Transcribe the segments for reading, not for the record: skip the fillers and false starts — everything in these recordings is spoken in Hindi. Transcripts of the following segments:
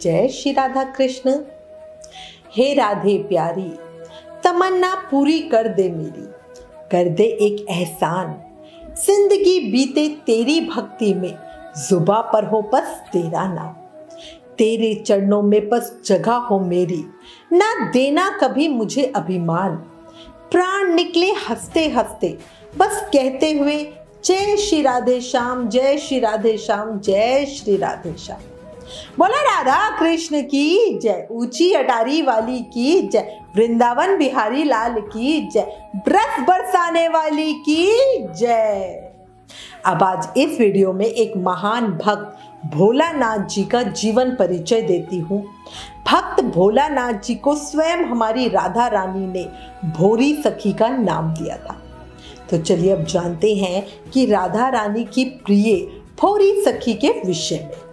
जय श्री राधा कृष्ण। हे राधे प्यारी, तमन्ना पूरी कर दे मेरी, कर दे एक एहसान। जिंदगी बीते तेरी भक्ति में, जुबा पर हो बस तेरा नाम। तेरे चरणों में बस जगह हो मेरी, ना देना कभी मुझे अभिमान। प्राण निकले हंसते हंसते बस कहते हुए, जय श्री राधे श्याम, जय श्री राधे श्याम, जय श्री राधे श्याम। बोला राधा कृष्ण की जय, ऊंची अटारी वाली की जय, वृंदावन बिहारी लाल की जय, बरस बरसाने वाली की जय। अब आज इस वीडियो में एक महान भक्त भोलानाथ जी का जीवन परिचय देती हूँ। भक्त भोलानाथ जी को स्वयं हमारी राधा रानी ने भोरी सखी का नाम दिया था। तो चलिए अब जानते हैं कि राधा रानी की प्रिय भोरी सखी के विषय में।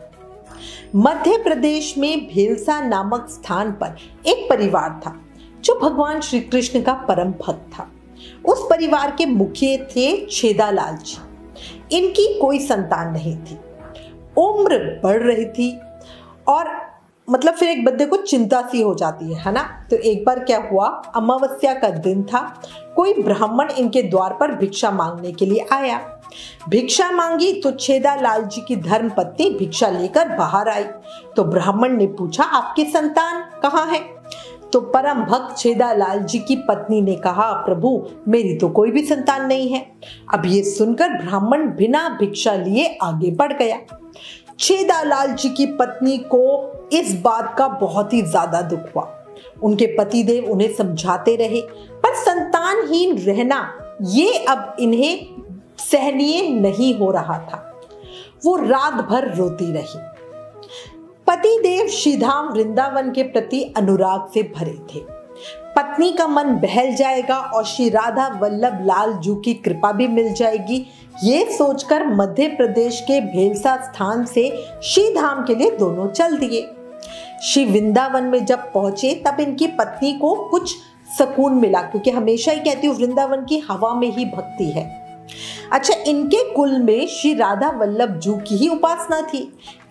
मध्य प्रदेश में भेलसा नामक स्थान पर एक परिवार था जो भगवान श्री कृष्ण का परम भक्त था। उस परिवार के मुखिया थे छेदालाल जी। इनकी कोई संतान नहीं थी। उम्र बढ़ रही थी और मतलब फिर एक बंदे को चिंता सी हो जाती है ना। तो एक बार क्या हुआ, अमावस्या का दिन था। कोई ब्राह्मण इनके द्वार पर भिक्षा मांगने के लिए आया। भिक्षा मांगी तो छेदालाल जी की धर्मपत्नी भिक्षा लेकर बाहर आई। तो ब्राह्मण ने पूछा, आपकी संतान कहाँ है? तो परम भक्त छेदालाल जी की पत्नी ने कहा, प्रभु मेरी तो कोई भी संतान नहीं है। अब ये सुनकर ब्राह्मण बिना भिक्षा लिए आगे बढ़ गया। छेदालाल जी की पत्नी को इस बात का बहुत ही ज्यादा दुख हुआ। उनके पतिदेव उन्हें समझाते रहे, पर संतानहीन रहना ये अब इन्हें सहनीय नहीं हो रहा था। वो रात भर रोती रही। पतिदेव श्रीधाम वृंदावन के प्रति अनुराग से भरे थे। पत्नी का मन बहल जाएगा और श्री राधा वल्लभ लाल जी की कृपा भी मिल जाएगी, ये सोचकर मध्य प्रदेश के भेलसा स्थान से श्रीधाम के लिए दोनों चल दिए। श्री वृंदावन में जब पहुंचे तब इनकी पत्नी को कुछ सुकून मिला, क्योंकि हमेशा ही कहती हूँ वृंदावन की हवा में ही भक्ति है। अच्छा, इनके कुल में श्री राधा वल्लभ जी की ही उपासना थी,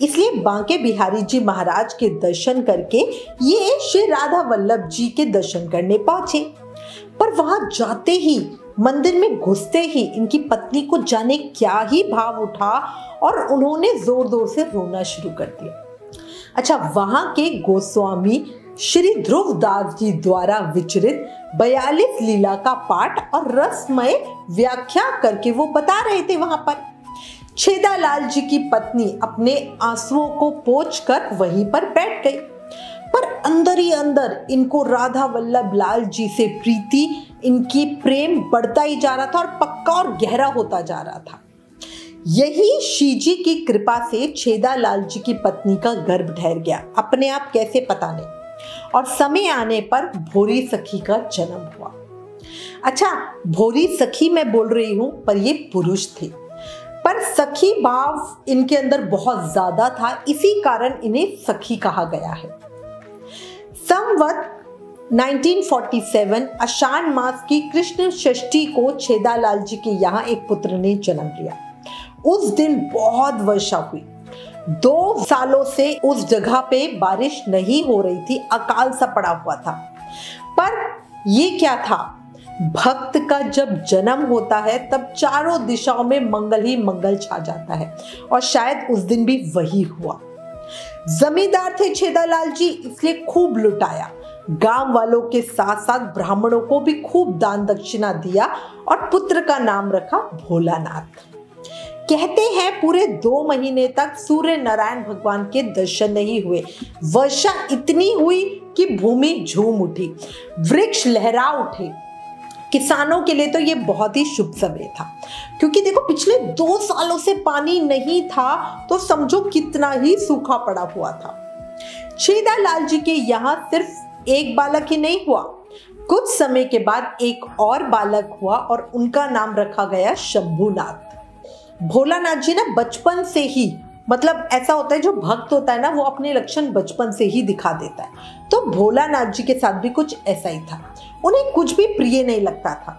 इसलिए बांके बिहारी जी महाराज के दर्शन करके ये श्री राधा वल्लभ जी के दर्शन करने पहुंचे। पर वहां जाते ही, मंदिर में घुसते ही इनकी पत्नी को जाने क्या ही भाव उठा और उन्होंने जोर जोर से रोना शुरू कर दिया। अच्छा, वहां के गोस्वामी श्री ध्रुवदास जी द्वारा विचरित 42 लीला का पाठ और रसमय व्याख्या करके वो बता रहे थे वहां पर। छेदालाल जी की पत्नी अपने आंसुओं को पोंछकर वहीं पर बैठ गई, पर अंदर ही अंदर इनको राधा वल्लभ लाल जी से प्रीति, इनकी प्रेम बढ़ता ही जा रहा था और पक्का और गहरा होता जा रहा था। यही श्री जी की कृपा से छेदालाल जी की पत्नी का गर्भ ठहर गया, अपने आप कैसे पता नहीं, और समय आने पर भोरी सखी का जन्म हुआ। अच्छा, भोरी सखी मैं बोल रही हूं, पर ये पुरुष थे, पर सखी भाव इनके अंदर बहुत ज्यादा था, इसी कारण इन्हें सखी कहा गया है। संवत 1947 आषाढ़ मास की कृष्ण षष्ठी को छेदालाल जी के यहाँ एक पुत्र ने जन्म लिया। उस दिन बहुत वर्षा हुई। 2 सालों से उस जगह पे बारिश नहीं हो रही थी, अकाल सा पड़ा हुआ था। पर ये क्या था, भक्त का जब जन्म होता है तब चारों दिशाओं में मंगल ही मंगल छा जाता है, और शायद उस दिन भी वही हुआ। जमींदार थे छेदालाल जी, इसलिए खूब लुटाया। गांव वालों के साथ साथ ब्राह्मणों को भी खूब दान दक्षिणा दिया और पुत्र का नाम रखा भोलानाथ। कहते हैं पूरे 2 महीने तक सूर्य नारायण भगवान के दर्शन नहीं हुए। वर्षा इतनी हुई कि भूमि झूम उठी, वृक्ष लहरा उठे। किसानों के लिए तो ये बहुत ही शुभ समय था, क्योंकि देखो पिछले 2 सालों से पानी नहीं था, तो समझो कितना ही सूखा पड़ा हुआ था। छेदालाल जी के यहाँ सिर्फ एक बालक ही नहीं हुआ, कुछ समय के बाद एक और बालक हुआ और उनका नाम रखा गया शंभुनाथ। भोलानाथ जी ना बचपन से ही, मतलब ऐसा होता है जो भक्त होता है ना, वो अपने लक्षण बचपन से ही दिखा देता है। तो भोलानाथ जी के साथ भी कुछ ऐसा ही था, उन्हें कुछ भी प्रिय नहीं लगता था।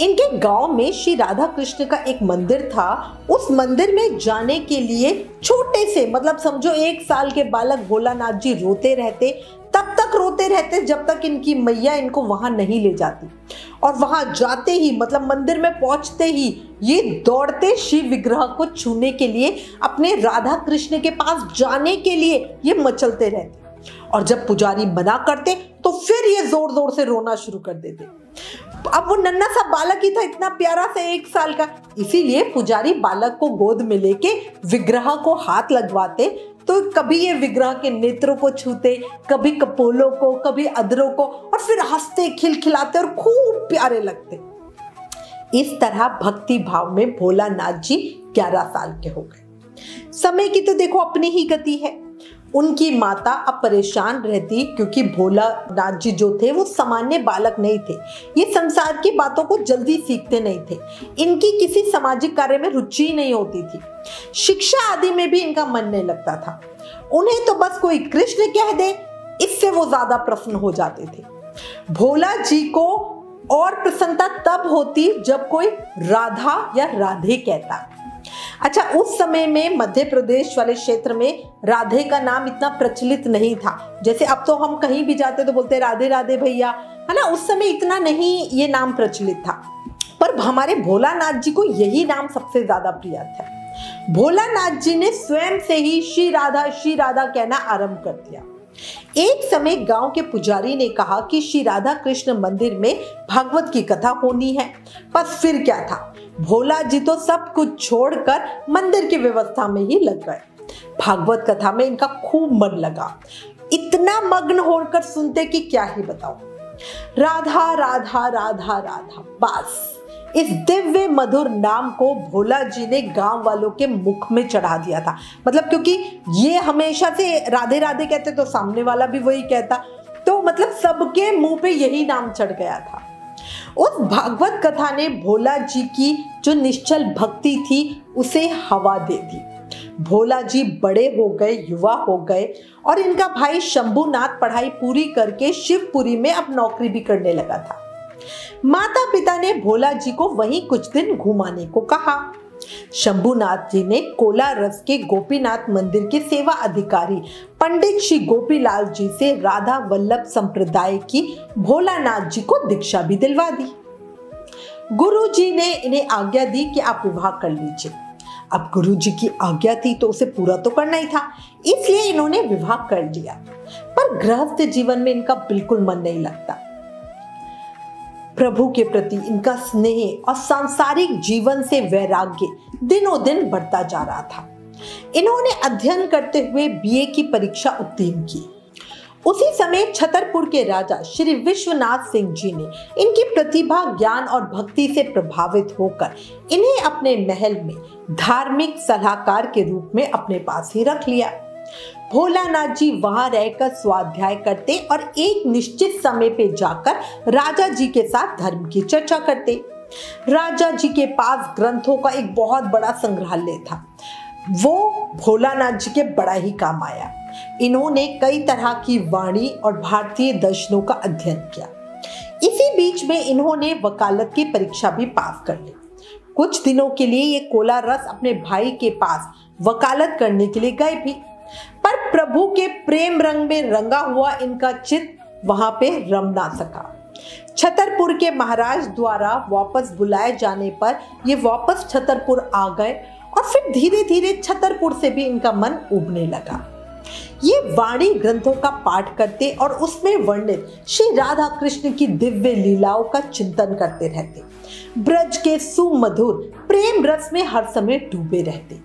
इनके गांव में श्री राधा कृष्ण का एक मंदिर था। उस मंदिर में जाने के लिए छोटे से मतलब समझो 1 साल के बालक भोलानाथ जी रोते रहते, तब तक रोते रहते जब तक इनकी मैया इनको वहां नहीं ले जाती। और वहां जाते ही मतलब मंदिर में पहुंचते ही ये दौड़ते शिव विग्रह को छूने के लिए, अपने राधा कृष्ण के पास जाने के लिए ये मचलते रहते। और जब पुजारी मना करते तो फिर ये जोर जोर से रोना शुरू कर देते। अब वो नन्हा सा बालक ही था, इतना प्यारा सा 1 साल का, इसीलिए पुजारी बालक को गोद में लेके विग्रह को हाथ लगवाते तो कभी ये विग्रह के नेत्रों को छूते, कभी कपोलों को, कभी अधरों को, और फिर हंसते खिलखिलाते और खूब प्यारे लगते। इस तरह भक्ति भाव में भोलानाथ जी 11 साल के हो गए। समय की तो देखो अपनी ही गति है। उनकी माता अब परेशान रहती क्योंकि भोलानाथ जी जो थे वो सामान्य बालक नहीं थे। ये संसार की बातों को जल्दी सीखते नहीं थे। इनकी किसी सामाजिक कार्य में रुचि नहीं होती थी। शिक्षा आदि में भी इनका मन नहीं लगता था। उन्हें तो बस कोई कृष्ण कह दे, इससे वो ज्यादा प्रसन्न हो जाते थे। भोला जी को और प्रसन्नता तब होती जब कोई राधा या राधे कहता। अच्छा, उस समय में मध्य प्रदेश वाले क्षेत्र में राधे का नाम इतना प्रचलित नहीं था। जैसे अब तो हम कहीं भी जाते तो बोलते राधे राधे भैया, है ना। उस समय इतना नहीं ये नाम प्रचलित था, पर हमारे भोलानाथ जी को यही नाम सबसे ज्यादा प्रिय था। भोलानाथ जी ने स्वयं से ही श्री राधा कहना आरंभ कर दिया। एक समय गांव के पुजारी ने कहा कि श्री राधा कृष्ण मंदिर में भागवत की कथा होनी है। बस फिर क्या था, भोला जी तो सब कुछ छोड़कर मंदिर की व्यवस्था में ही लग गए। भागवत कथा में इनका खूब मन लगा। इतना मग्न होकर सुनते कि क्या ही बताओ। राधा राधा राधा राधा, बस इस दिव्य मधुर नाम को भोला जी ने गांव वालों के मुख में चढ़ा दिया था। मतलब क्योंकि ये हमेशा से राधे राधे कहते तो सामने वाला भी वही कहता, तो मतलब सबके मुंह पे यही नाम चढ़ गया था। उस भागवत कथा ने भोला जी की जो निश्चल भक्ति थी उसे हवा दे दी। भोला जी बड़े हो गए, युवा हो गए, और इनका भाई शंभुनाथ पढ़ाई पूरी करके शिवपुरी में अब नौकरी भी करने लगा था। माता पिता ने भोला जी को वहीं कुछ दिन घुमाने को कहा। शंभुनाथ जी ने कोलारस के गोपीनाथ मंदिर के सेवा अधिकारी पंडित श्री गोपीलाल जी से राधा वल्लभ संप्रदाय की भोलानाथ जी को दीक्षा भी दिलवा दी। गुरु जी ने इन्हें आज्ञा दी कि आप विवाह कर लीजिए। अब गुरु जी की आज्ञा थी तो उसे पूरा तो करना ही था, इसलिए इन्होंने विवाह कर लिया। पर गृहस्थ जीवन में इनका बिल्कुल मन नहीं लगता। प्रभु के प्रति इनका स्नेह और सांसारिक जीवन से वैराग्य दिनों दिन बढ़ता जा रहा था। इन्होंने अध्ययन करते हुए बीए की परीक्षा उत्तीर्ण की। उसी समय छतरपुर के राजा श्री विश्वनाथ सिंह जी ने इनकी प्रतिभा, ज्ञान और भक्ति से प्रभावित होकर इन्हें अपने महल में धार्मिक सलाहकार के रूप में अपने पास ही रख लिया। भोलानाथ जी वहां रहकर स्वाध्याय करते और एक निश्चित समय पे जाकर राजा जी के साथ धर्म की चर्चा करते। राजा जी के पास ग्रंथों का एक बहुत बड़ा संग्रहालय था। वो भोलानाथ जी के बड़ा ही काम आया। इन्होंने कई तरह की वाणी और भारतीय दर्शनों का अध्ययन किया। इसी बीच में इन्होंने वकालत की परीक्षा भी पास कर ली। कुछ दिनों के लिए ये कोलारस अपने भाई के पास वकालत करने के लिए गए भी, पर प्रभु के प्रेम रंग में रंगा हुआ इनका चित्त वहां पे रम ना सका। छतरपुर के महाराज द्वारा वापस बुलाए जाने पर ये वापस छतरपुर आ गए और फिर धीरे धीरे छतरपुर से भी इनका मन उबने लगा। ये वाणी ग्रंथों का पाठ करते और उसमें वर्णित श्री राधा कृष्ण की दिव्य लीलाओं का चिंतन करते रहते। ब्रज के सुमधुर प्रेम रस में हर समय डूबे रहते।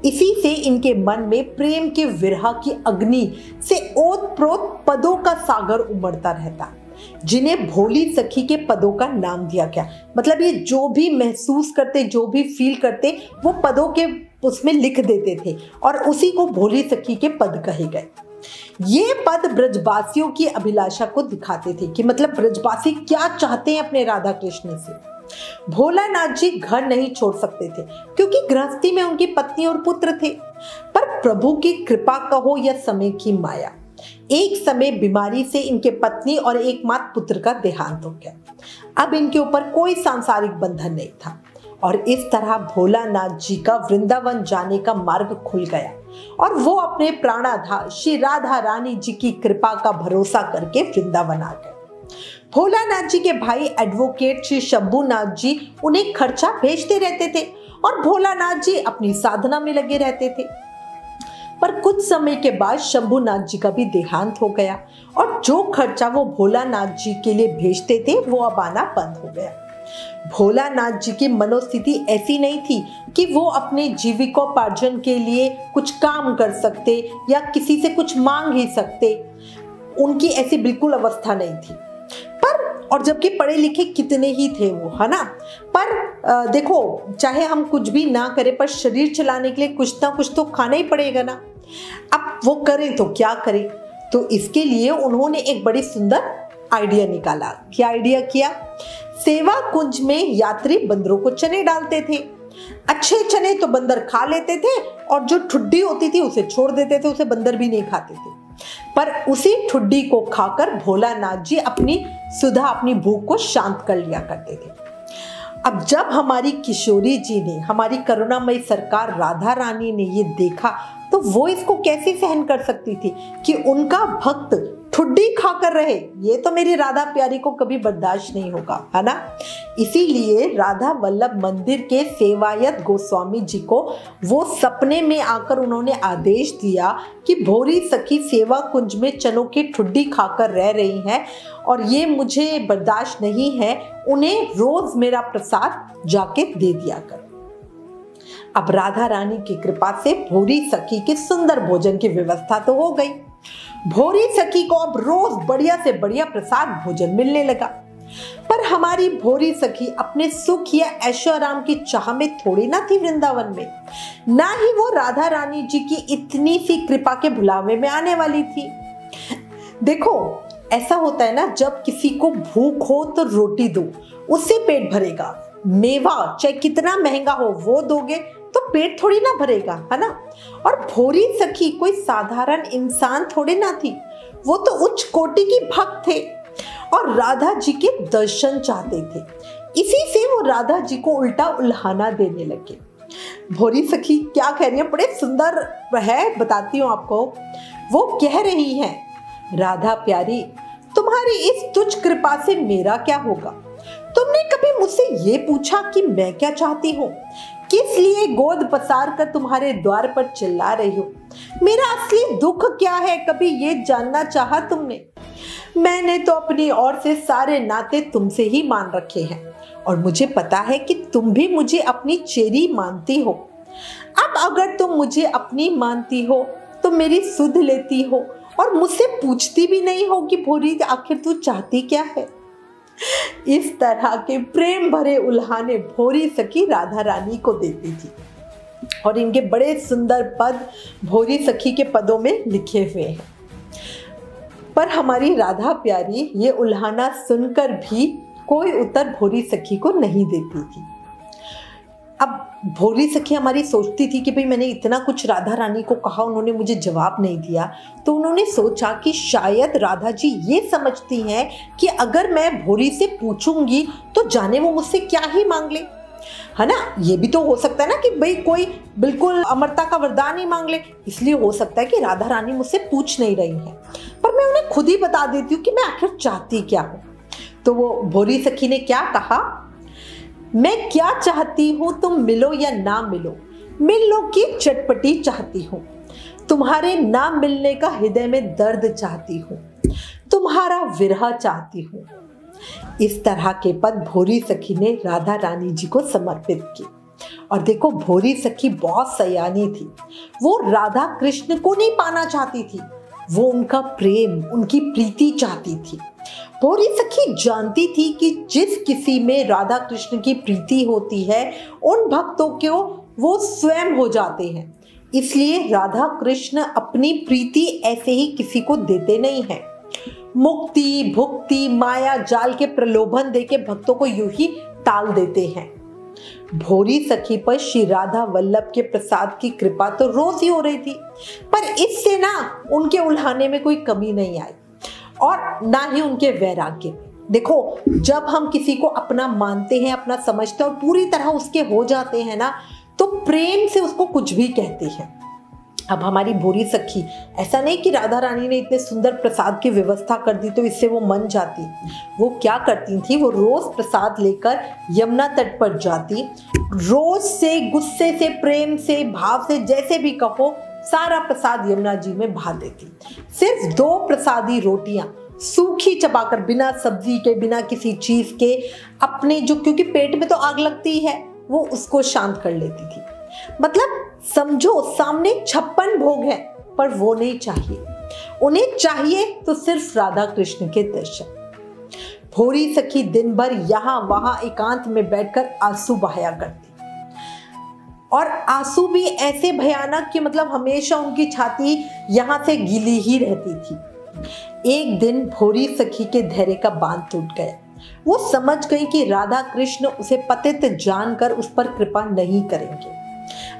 इसी से इनके मन में प्रेम के विरह की अग्नि से ओतप्रोत पदों का सागर उमड़ता रहता, जिन्हें भोली सखी के पदों का नाम दिया गया। मतलब ये जो भी महसूस करते, जो भी फील करते, वो पदों के उसमें लिख देते थे और उसी को भोली सखी के पद कहे गए। ये पद ब्रजवासियों की अभिलाषा को दिखाते थे कि मतलब ब्रजवासी क्या चाहते हैं अपने राधा कृष्ण से। भोलानाथ जी घर नहीं छोड़ सकते थे क्योंकि गृहस्थी में उनकी पत्नी और पुत्र थे, पर प्रभु की कृपा कहो या समय की माया, एक समय बीमारी से इनके पत्नी और एकमात्र पुत्र का देहांत हो गया। अब इनके ऊपर कोई सांसारिक बंधन नहीं था और इस तरह भोलानाथ जी का वृंदावन जाने का मार्ग खुल गया और वो अपने प्राणाधार श्री राधा रानी जी की कृपा का भरोसा करके वृंदावन आ गए। भोलानाथ जी के भाई एडवोकेट श्री शंभुनाथ जी उन्हें खर्चा भेजते रहते थे और भोलानाथ जी अपनी साधना में लगे रहते थे। पर कुछ समय के बाद शंभुनाथ जी का भी देहांत हो गया और जो खर्चा वो भोलानाथ जी के लिए भेजते थे वो अब आना बंद हो गया। भोलानाथ जी की मनोस्थिति ऐसी नहीं थी कि वो अपने जीविकोपार्जन के लिए कुछ काम कर सकते या किसी से कुछ मांग ही सकते। उनकी ऐसी बिल्कुल अवस्था नहीं थी। पर और जबकि पढ़े लिखे कितने ही थे वो, है ना, पर देखो चाहे हम कुछ भी ना करें पर शरीर चलाने के लिए कुछ ना कुछ तो खाना ही पड़ेगा ना। अब वो करें तो क्या करें, तो इसके लिए उन्होंने एक बड़ी सुंदर आइडिया निकाला। क्या आइडिया किया? सेवा कुंज में यात्री बंदरों को चने डालते थे। अच्छे चने तो बंदर खा लेते थे और जो ठुड्डी होती थी उसे छोड़ देते थे, उसे बंदर भी नहीं खाते थे। पर उसी ठुड्डी को खाकर भोलानाथ जी अपनी सुधा, अपनी भूख को शांत कर लिया करते थे। अब जब हमारी किशोरी जी ने, हमारी करुणामयी सरकार राधा रानी ने ये देखा तो वो इसको कैसे सहन कर सकती थी कि उनका भक्त ठुड्डी खाकर रहे। ये तो मेरी राधा प्यारी को कभी बर्दाश्त नहीं होगा, है ना। इसीलिए राधा वल्लभ मंदिर के सेवायत गोस्वामी जी को वो सपने में आकर उन्होंने आदेश दिया कि भोरी सखी सेवा कुंज में चनों की ठुड्डी खाकर रह रही हैं और ये मुझे बर्दाश्त नहीं है, उन्हें रोज मेरा प्रसाद जाके दे दिया कर। अब राधा रानी की कृपा से भोरी सखी के सुंदर भोजन की व्यवस्था तो हो गई। भोरी सखी को अब रोज बढ़िया से बढ़िया प्रसाद भोजन मिलने लगा। पर हमारी भोरी सखी अपने सुख या ऐशो आराम की चाह में थोड़ी ना थी वृंदावन में, ना ही वो राधा रानी जी की इतनी सी कृपा के भुलावे में आने वाली थी। देखो ऐसा होता है ना, जब किसी को भूख हो तो रोटी दो, उससे पेट भरेगा। मेवा चाहे कितना महंगा हो वो दोगे तो पेट थोड़ी ना भरेगा, है ना। और भोरी सखी कोई साधारण इंसान थोड़ी ना थी, वो तो उच्च कोटि की भक्त थे और राधा जी के दर्शन चाहते थे। इसी से वो राधा जी को उल्टा उल्हाना देने लगे। भोरी सखी क्या कह रही है, बड़े सुंदर है, बताती हूँ आपको। वो कह रही हैं, राधा प्यारी तुम्हारी इस तुच्छ कृपा से मेरा क्या होगा? तुमने कभी मुझसे ये पूछा कि मैं क्या चाहती हूँ? किस लिए गोद पसार कर तुम्हारे द्वार पर चिल्ला रही हो? मेरा असली दुख क्या है, कभी ये जानना चाहा तुमने? मैंने तो अपनी ओर से सारे नाते तुमसे ही मान रखे हैं और मुझे पता है कि तुम भी मुझे अपनी चेरी मानती हो। अब अगर तुम मुझे अपनी मानती हो तो मेरी सुध लेती हो और मुझसे पूछती भी नहीं हो कि भोरी आखिर तू चाहती क्या है। इस तरह के प्रेम भरे उल्हाने भोरी सखी राधा रानी को देती थी और इनके बड़े सुंदर पद भोरी सखी के पदों में लिखे हुए हैं। पर हमारी राधा प्यारी ये उल्हाना सुनकर भी कोई उत्तर भोरी सखी को नहीं देती थी। अब भोरी सखी हमारी सोचती थी कि भाई मैंने इतना कुछ राधा रानी को कहा, उन्होंने मुझे जवाब नहीं दिया, तो उन्होंने सोचा कि शायद राधा जी ये समझती हैं कि अगर मैं भोरी से पूछूंगी तो जाने वो मुझसे क्या ही मांग ले, है ना। ये भी तो हो सकता है ना कि भाई कोई बिल्कुल अमरता का वरदान ही मांग ले, इसलिए हो सकता है कि राधा रानी मुझसे पूछ नहीं रही है, पर मैं उन्हें खुद ही बता देती हूँ कि मैं आखिर चाहती क्या हूँ। तो वो भोरी सखी ने क्या कहा, मैं क्या चाहती हूँ तुम मिलो या ना मिलो, मिलो की चटपटी चाहती हूँ, तुम्हारे ना मिलने का हृदय में दर्द चाहती हूँ, तुम्हारा विरह चाहती हूँ। इस तरह के पद भोरी सखी ने राधा रानी जी को समर्पित किए। और देखो भोरी सखी बहुत सयानी थी, वो राधा कृष्ण को नहीं पाना चाहती थी, वो उनका प्रेम, उनकी प्रीति चाहती थी। भोरी सखी जानती थी कि जिस किसी में राधा कृष्ण की प्रीति होती है उन भक्तों को वो स्वयं हो जाते हैं, इसलिए राधा कृष्ण अपनी प्रीति ऐसे ही किसी को देते नहीं हैं। मुक्ति, भुक्ति, माया जाल के प्रलोभन देके भक्तों को यूं ही टाल देते हैं। भोरी सखी पर श्री राधा वल्लभ के प्रसाद की कृपा तो रोज ही हो रही थी, पर इससे ना उनके उल्हाने में कोई कमी नहीं आई और ना ही उनके वैराग्य में। देखो, जब हम किसी को अपना मानते हैं, अपना समझते हैं और पूरी तरह उसके हो जाते हैं ना, तो प्रेम से उसको कुछ भी कहते हैं। अब हमारी भोरी सखी, ऐसा नहीं कि राधा रानी ने इतने सुंदर प्रसाद की व्यवस्था कर दी तो इससे वो मन जाती। वो क्या करती थी, वो रोज प्रसाद लेकर यमुना तट पर जाती, रोज से गुस्से से, प्रेम से, भाव से, जैसे भी कहो, सारा प्रसाद यमुना जी में बहा देती। सिर्फ 2 प्रसादी रोटियां सूखी चबाकर, बिना सब्जी के, बिना किसी चीज के, अपने जो, क्योंकि पेट में तो आग लगती है, वो उसको शांत कर लेती थी। मतलब समझो, सामने 56 भोग हैं, पर वो नहीं चाहिए। उन्हें चाहिए तो सिर्फ राधा कृष्ण के दर्शन। भोरी सखी दिन भर यहाँ वहां एकांत में बैठकर आंसू बहाया करती, और आंसू भी ऐसे भयानक कि मतलब हमेशा उनकी छाती यहाँ से गीली ही रहती थी। एक दिन भोरी सखी के धैर्य का बांध टूट गया। वो समझ गई कि राधा कृष्ण उसे पतित जानकर उस पर कृपा नहीं करेंगे।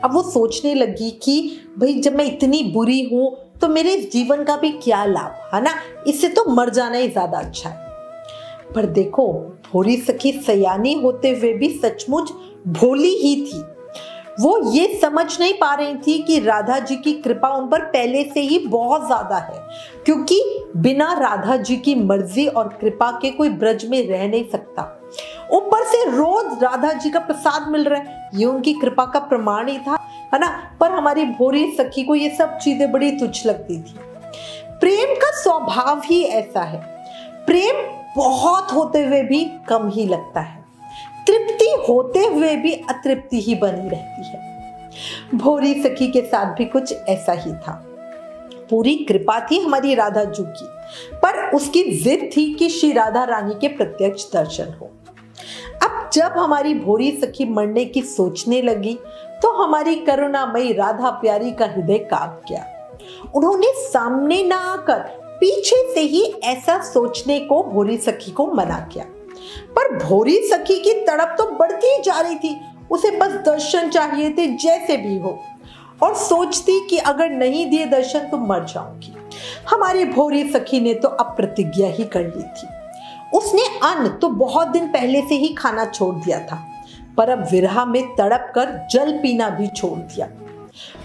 अब वो सोचने लगी कि भाई, जब मैं इतनी बुरी हूं तो मेरे जीवन का भी क्या लाभ, है ना, इससे तो मर जाना ही ज्यादा अच्छा है। पर देखो, भोरी सखी सयानी होते हुए भी सचमुच भोली ही थी। वो ये समझ नहीं पा रही थी कि राधा जी की कृपा उन पर पहले से ही बहुत ज्यादा है, क्योंकि बिना राधा जी की मर्जी और कृपा के कोई ब्रज में रह नहीं सकता। ऊपर से रोज राधा जी का प्रसाद मिल रहा है, ये उनकी कृपा का प्रमाण ही था, है ना। पर हमारी भोरी सखी को ये सब चीजें बड़ी तुच्छ लगती थी। प्रेम का स्वभाव ही ऐसा है, प्रेम बहुत होते हुए भी कम ही लगता है, तृप्ति होते हुए भी अतृप्ति ही बनी रहती है। भोरी सखी के साथ भी कुछ ऐसा ही था। पूरी कृपा थी हमारी राधा जी की, पर उसकी जिद थी कि श्री राधा रानी के प्रत्यक्ष दर्शन हो। अब जब हमारी भोरी सखी मरने की सोचने लगी तो हमारी करुणामयी राधा प्यारी का हृदय कांप गया। उन्होंने सामने ना आकर पीछे से ही ऐसा सोचने को भोरी सखी को मना किया, पर भोरी सखी की तड़प तो बढ़ती ही जा रही थी। उसे बस दर्शन चाहिए थे, जैसे भी हो, और सोचती कि अगर नहीं दिए दर्शन तो मर जाऊंगी। हमारी भोरी सखी ने तो अब प्रतिज्ञा ही कर ली थी। उसने अन्न तो बहुत दिन पहले से ही खाना छोड़ दिया था, पर अब विरह में तड़प कर जल पीना भी छोड़ दिया।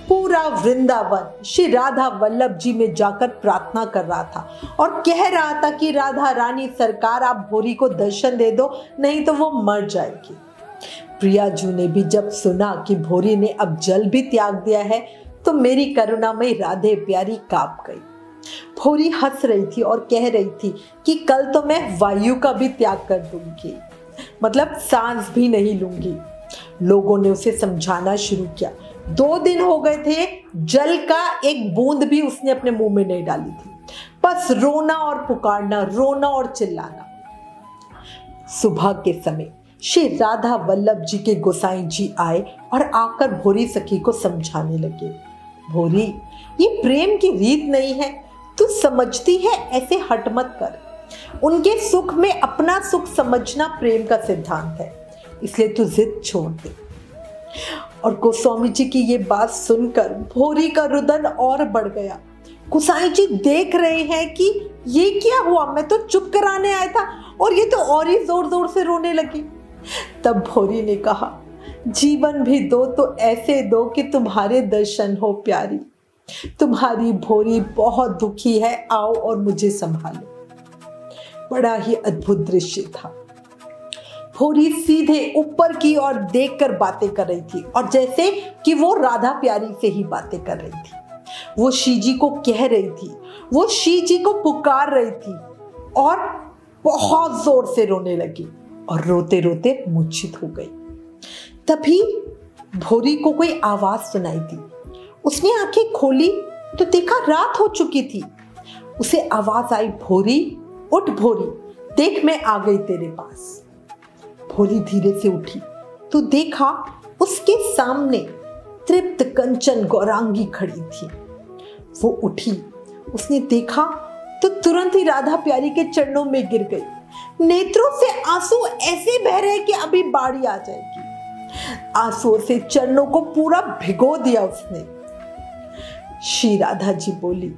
पूरा वृंदावन श्री राधा वल्लभ जी में जाकर प्रार्थना कर रहा था और कह रहा था कि राधा रानी सरकार, आप भोरी को दर्शन दे दो, नहीं तो वो मर जाएगी। प्रियाजू ने भी जब सुना कि भोरी ने अब जल भी त्याग दिया है तो मेरी करुणामयी राधे प्यारी कांप गई। भोरी हंस रही थी और कह रही थी कि कल तो मैं वायु का भी त्याग कर दूंगी, मतलब सांस भी नहीं लूंगी। लोगों ने उसे समझाना शुरू किया। 2 दिन हो गए थे, जल का एक बूंद भी उसने अपने मुंह में नहीं डाली थी, बस रोना और पुकारना, रोना और चिल्लाना। सुबह के समय श्री राधा वल्लभ जी के गोसाई जी आए और आकर भोरी सखी को समझाने लगे, भोरी, ये प्रेम की रीत नहीं है, तू समझती है, ऐसे हट मत कर। उनके सुख में अपना सुख समझना प्रेम का सिद्धांत है, इसलिए तू जिद छोड़ दे। और गोस्वामी जी की ये बात सुनकर भोरी का रुदन और बढ़ गया। गोसाई जी देख रहे हैं कि ये क्या हुआ, मैं तो चुप कराने आया था और ये तो और ही जोर जोर से रोने लगी। तब भोरी ने कहा, जीवन भी दो तो ऐसे दो कि तुम्हारे दर्शन हो प्यारी। तुम्हारी भोरी बहुत दुखी है, आओ और मुझे संभालो। बड़ा ही अद्भुत दृश्य था। भोरी सीधे ऊपर की ओर देखकर बातें कर रही थी और जैसे कि वो राधा प्यारी से ही बातें कर रही थी। वो श्री जी को कह रही थी, वो श्री जी को पुकार रही थी और बहुत जोर से रोने लगी और रोते रोते मूर्छित हो गई। तभी भोरी को कोई आवाज सुनाई दी। उसने आंखें खोली तो देखा रात हो चुकी थी। उसे आवाज आई, भोरी उठ भोरी, देख मैं आ गई तेरे पास। भोरी धीरे से उठी तो देखा उसके सामने तृप्त कंचन गौरांगी खड़ी थी। वो उठी, उसने देखा तो तुरंत ही राधा प्यारी के चरणों में गिर गई। नेत्रों से आंसू ऐसे बह रहे कि अभी बाढ़ आ जाएगी। आंसुओं से चरणों को पूरा भिगो दिया उसने। श्री राधा जी बोली,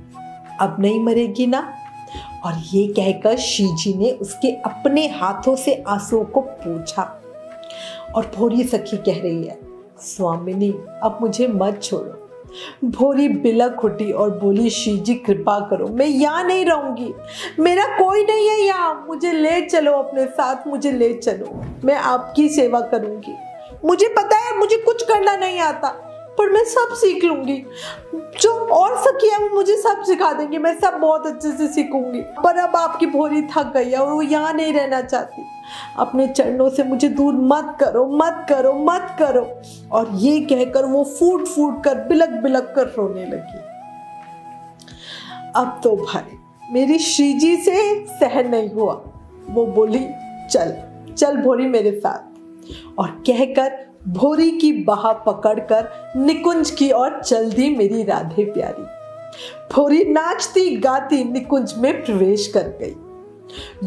अब नहीं मरेगी ना? और ये कहकर श्री जी ने उसके अपने हाथों से आंसुओं को पोंछा। और भोरी सखी कह रही है, स्वामिनी अब मुझे मत छोड़ो। भोरी बिलक उठी और बोली, श्री जी कृपा करो, मैं यहाँ नहीं रहूंगी, मेरा कोई नहीं है यहाँ, मुझे ले चलो अपने साथ, मुझे ले चलो, मैं आपकी सेवा करूंगी। मुझे पता है मुझे कुछ करना नहीं आता, पर मैं सब सीख लूंगी। जो और सखी है वो मुझे सब सिखा देंगी, मैं सब बहुत अच्छे से सीखूंगी। पर अब आपकी भोरी थक गई है और वो यहाँ नहीं रहना चाहती। अपने चरणों से मुझे दूर मत करो, मत करो, मत करो। और ये कहकर वो फूट फूट कर बिलक बिलक कर रोने लगी। अब तो भाई मेरी श्री जी से सहन नहीं हुआ। वो बोली, चल चल भोरी मेरे साथ। और कहकर भोरी की बाह पकड़कर निकुंज की ओर चल दी मेरी राधे प्यारी। भोरी नाचती गाती निकुंज में प्रवेश कर गई।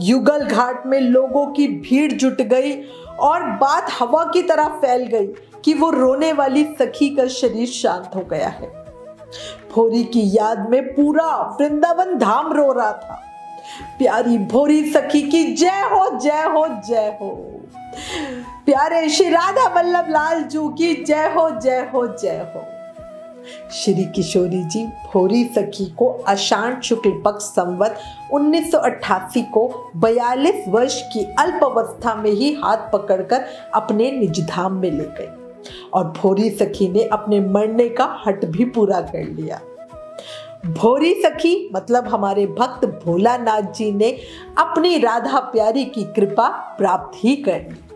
युगल घाट में लोगों की भीड़ जुट गई और बात हवा की तरह फैल गई कि वो रोने वाली सखी का शरीर शांत हो गया है। भोरी की याद में पूरा वृंदावन धाम रो रहा था। प्यारी भोरी सखी की जय हो, जय हो, जय हो। प्यारे श्री राधा वल्लभ लाल जू की जय हो, जय हो, जय हो। श्री किशोरी जी भोरी सखी को आषाढ़ शुक्ल पक्ष संवत 1988 को 42 वर्ष की अल्पावस्था में ही हाथ पकड़कर अपने निज धाम में ले गए और भोरी सखी ने अपने मरने का हट भी पूरा कर लिया। भोरी सखी मतलब हमारे भक्त भोलानाथ जी ने अपनी राधा प्यारी की कृपा प्राप्त ही कर ली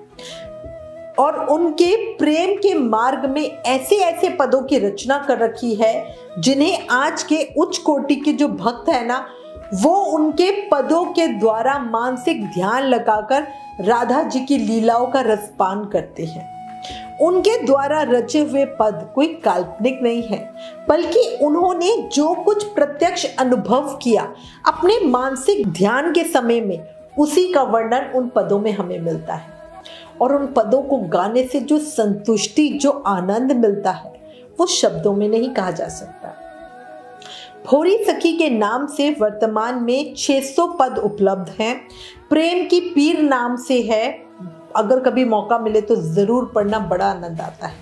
और उनके प्रेम के मार्ग में ऐसे ऐसे पदों की रचना कर रखी है जिन्हें आज के उच्च कोटि के जो भक्त है ना, वो उनके पदों के द्वारा मानसिक ध्यान लगाकर राधा जी की लीलाओं का रसपान करते हैं। उनके द्वारा रचे हुए पद कोई काल्पनिक नहीं है, बल्कि उन्होंने जो कुछ प्रत्यक्ष अनुभव किया अपने मानसिक ध्यान के समय में, उसी का वर्णन उन पदों में हमें मिलता है। और उन पदों को गाने से जो संतुष्टि, जो आनंद मिलता है, वो शब्दों में नहीं कहा जा सकता। भोरी सखी के नाम से वर्तमान में 600 पद उपलब्ध हैं। प्रेम की पीर नाम से है, अगर कभी मौका मिले तो जरूर पढ़ना, बड़ा आनंद आता है।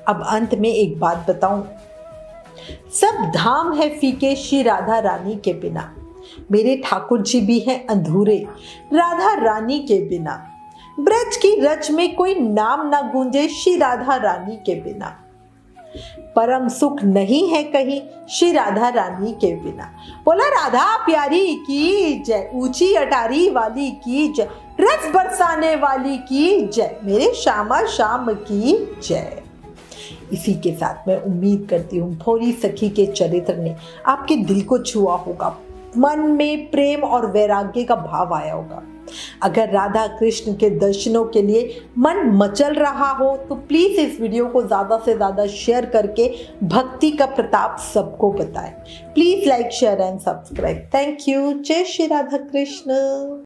अब अंत में एक बात बताऊं, सब धाम है फीके श्री राधा रानी के बिना, मेरे ठाकुर जी भी हैं अधूरे राधा रानी के बिना। ब्रज की रच में कोई नाम ना गूंजे श्री राधा रानी के बिना। परम सुख नहीं है कहीं श्री राधा रानी के बिना। बोला राधा प्यारी की जय, ऊंची अटारी वाली की जय, रस बरसाने वाली की जय, मेरे श्यामा श्याम की जय। इसी के साथ मैं उम्मीद करती हूँ भोरी सखी के चरित्र ने आपके दिल को छुआ होगा, मन में प्रेम और वैराग्य का भाव आया होगा। अगर राधा कृष्ण के दर्शनों के लिए मन मचल रहा हो तो प्लीज इस वीडियो को ज्यादा से ज्यादा शेयर करके भक्ति का प्रताप सबको बताएं। Please like, share and subscribe. Thank you. जय श्री राधा कृष्ण।